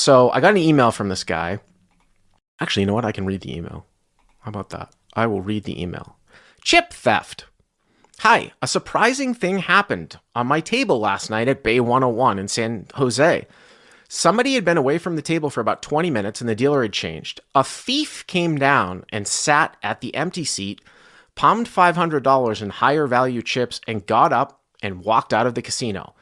So I got an email from this guy. Actually, you know what? I can read the email. How about that? I will read the email. Chip theft. Hi, a surprising thing happened on my table last night at Bay 101 in San Jose. Somebody had been away from the table for about 20 minutes and the dealer had changed. A thief came down and sat at the empty seat, palmed $500 in higher value chips, and got up and walked out of the casino.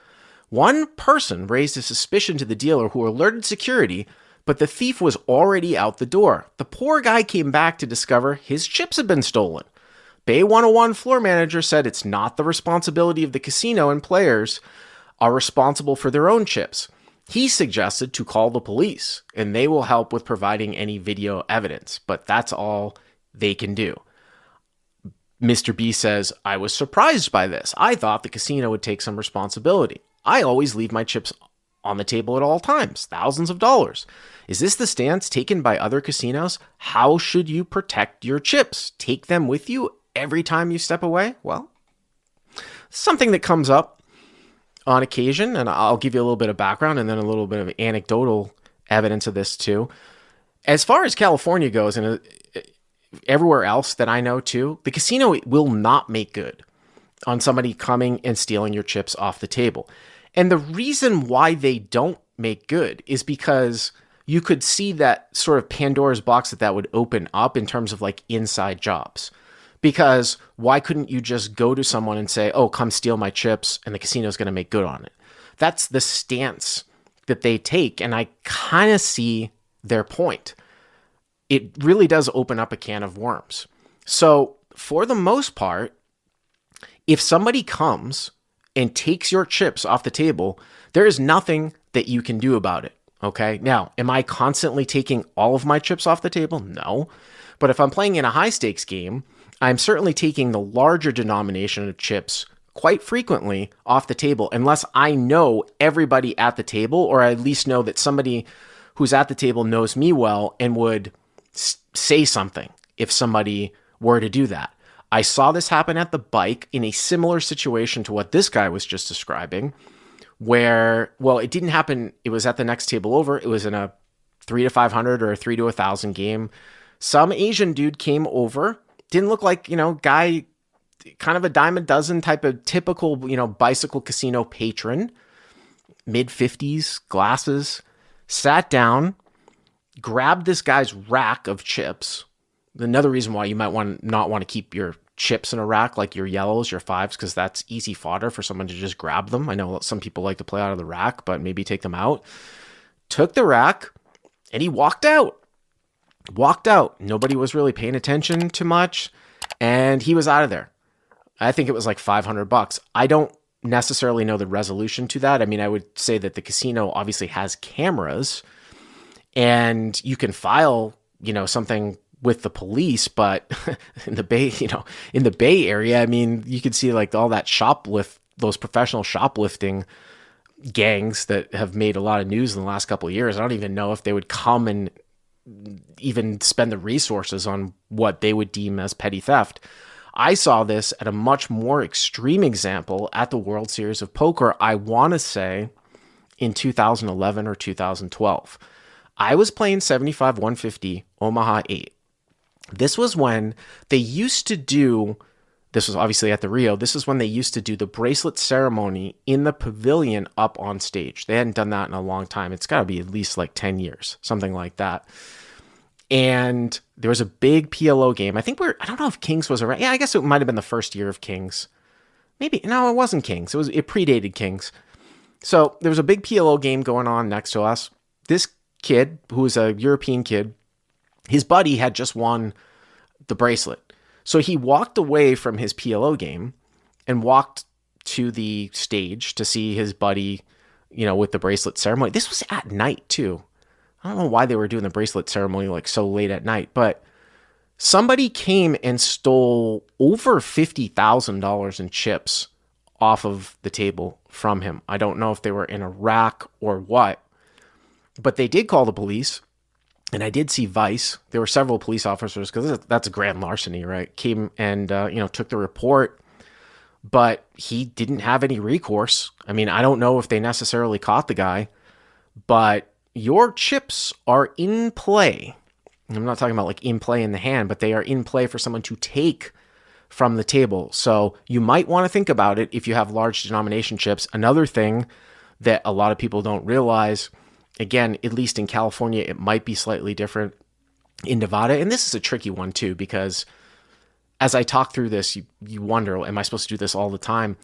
One person raised a suspicion to the dealer, who alerted security, but the thief was already out the door. The poor guy came back to discover his chips had been stolen. Bay 101 floor manager said it's not the responsibility of the casino, and players are responsible for their own chips. He suggested to call the police and they will help with providing any video evidence, but that's all they can do. Mr. B says, I was surprised by this. I thought the casino would take some responsibility. I always leave my chips on the table at all times, thousands of dollars. Is this the stance taken by other casinos? How should you protect your chips? Take them with you every time you step away? Well, something that comes up on occasion, and I'll give you a little bit of background and then a little bit of anecdotal evidence of this too. As far as California goes, and everywhere else that I know too, the casino will not make good on somebody coming and stealing your chips off the table. And the reason why they don't make good is because you could see that sort of Pandora's box that would open up in terms of like inside jobs. Because why couldn't you just go to someone and say, oh, come steal my chips, and the casino's going to make good on it? That's the stance that they take, and I kind of see their point. It really does open up a can of worms. So for the most part, if somebody comes and takes your chips off the table, there is nothing that you can do about it. Okay. Now, am I constantly taking all of my chips off the table? No. But if I'm playing in a high stakes game, I'm certainly taking the larger denomination of chips quite frequently off the table, unless I know everybody at the table, or I at least know that somebody who's at the table knows me well and would say something if somebody were to do that. I saw this happen at the bike in a similar situation to what this guy was just describing, where, well, it didn't happen. It was at the next table over. It was in a 3 to 500 or a 3 to 1,000 game. Some Asian dude came over, didn't look like, guy, kind of a dime a dozen type of typical, bicycle casino patron, mid-50s, glasses, sat down, grabbed this guy's rack of chips. Another reason why you might not want to keep your chips in a rack, like your yellows, your fives, because that's easy fodder for someone to just grab them. I know some people like to play out of the rack, but maybe take them out. Took the rack and he walked out. Nobody was really paying attention too much, and he was out of there. I think it was like $500. I don't necessarily know the resolution to that. I mean, I would say that the casino obviously has cameras and you can file, something with the police, but in the Bay Area, I mean, you could see like all that those professional shoplifting gangs that have made a lot of news in the last couple of years. I don't even know if they would come and even spend the resources on what they would deem as petty theft. I saw this at a much more extreme example at the World Series of Poker, I want to say in 2011 or 2012. I was playing 75-150 Omaha 8. This was when they used to do, this was obviously at the Rio, this is when they used to do the bracelet ceremony in the pavilion up on stage. They hadn't done that in a long time. It's got to be at least like 10 years, something like that. And there was a big PLO game. I don't know if Kings was around. Yeah, I guess it might have been the first year of Kings. Maybe, no, it wasn't Kings. It predated Kings. So there was a big PLO game going on next to us. This kid, who was a European kid, his buddy had just won the bracelet. So he walked away from his PLO game and walked to the stage to see his buddy, with the bracelet ceremony. This was at night too. I don't know why they were doing the bracelet ceremony like so late at night, but somebody came and stole over $50,000 in chips off of the table from him. I don't know if they were in a rack or what, but they did call the police. And I did see Vice. There were several police officers, because that's a grand larceny, right? Came and, took the report, but he didn't have any recourse. I mean, I don't know if they necessarily caught the guy, but your chips are in play. I'm not talking about like in play in the hand, but they are in play for someone to take from the table. So you might want to think about it if you have large denomination chips. Another thing that a lot of people don't realize, again, at least in California, it might be slightly different in Nevada. And this is a tricky one too, because as I talk through this, you wonder, am I supposed to do this all the time?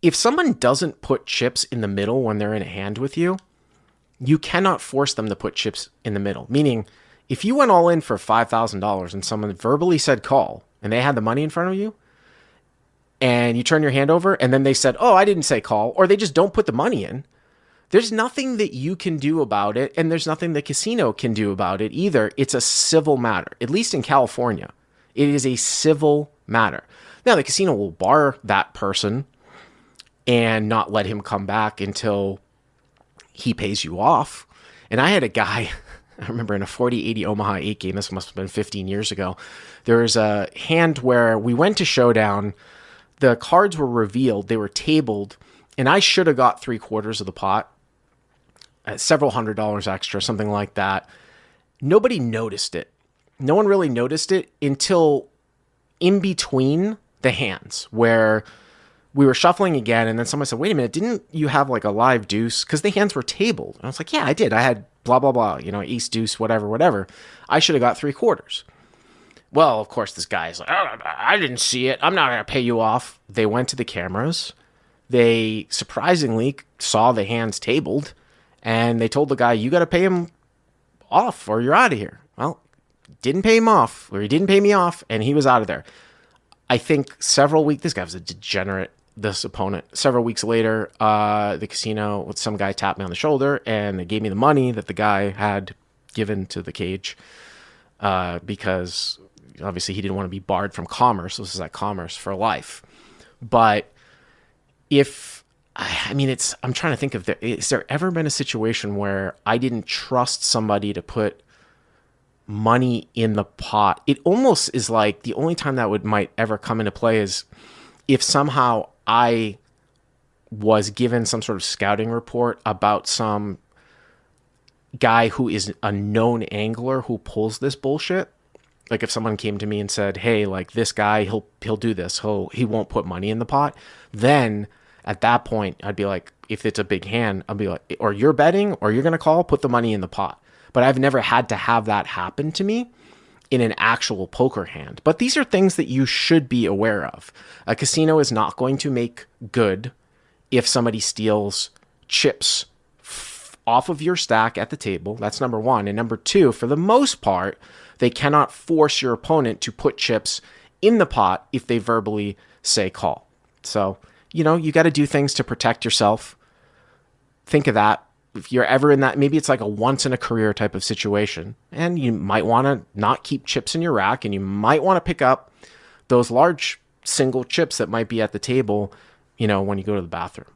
If someone doesn't put chips in the middle when they're in a hand with you, you cannot force them to put chips in the middle. Meaning, if you went all in for $5,000 and someone verbally said call and they had the money in front of you and you turn your hand over and then they said, oh, I didn't say call, or they just don't put the money in, there's nothing that you can do about it. And there's nothing the casino can do about it either. It's a civil matter, at least in California. It is a civil matter. Now, the casino will bar that person and not let him come back until he pays you off. And I had a guy, I remember in a 40-80 Omaha 8 game, this must have been 15 years ago, there was a hand where we went to showdown, the cards were revealed, they were tabled, and I should have got 3/4 of the pot, several $100s extra, something like that. Nobody noticed it. No one really noticed it until in between the hands, where we were shuffling again, and then someone said, wait a minute, didn't you have like a live deuce? Because the hands were tabled. And I was like, yeah, I did. I had blah, blah, blah, ace, deuce, whatever. I should have got 3/4. Well, of course, this guy's like, oh, I didn't see it. I'm not going to pay you off. They went to the cameras. They surprisingly saw the hands tabled, and they told the guy, you got to pay him off or you're out of here. Well, didn't pay him off, or he didn't pay me off, and he was out of there. I think several weeks, this guy was a degenerate, this opponent. Several weeks later, the casino, some guy tapped me on the shoulder and they gave me the money that the guy had given to the cage because obviously he didn't want to be barred from Commerce. This is at Commerce for life. But I'm trying to think of, is there ever been a situation where I didn't trust somebody to put money in the pot? It almost is like the only time that might ever come into play is if somehow I was given some sort of scouting report about some guy who is a known angler who pulls this bullshit. Like if someone came to me and said, hey, like this guy, he'll do this. He won't put money in the pot. Then at that point, I'd be like, if it's a big hand, I'll be like, or you're betting or you're going to call, put the money in the pot. But I've never had to have that happen to me in an actual poker hand. But these are things that you should be aware of. A casino is not going to make good if somebody steals chips off of your stack at the table. That's number one. And number two, for the most part, they cannot force your opponent to put chips in the pot if they verbally say call. So, you got to do things to protect yourself. Think of that. If you're ever in that, maybe it's like a once in a career type of situation, and you might want to not keep chips in your rack, and you might want to pick up those large single chips that might be at the table, when you go to the bathroom.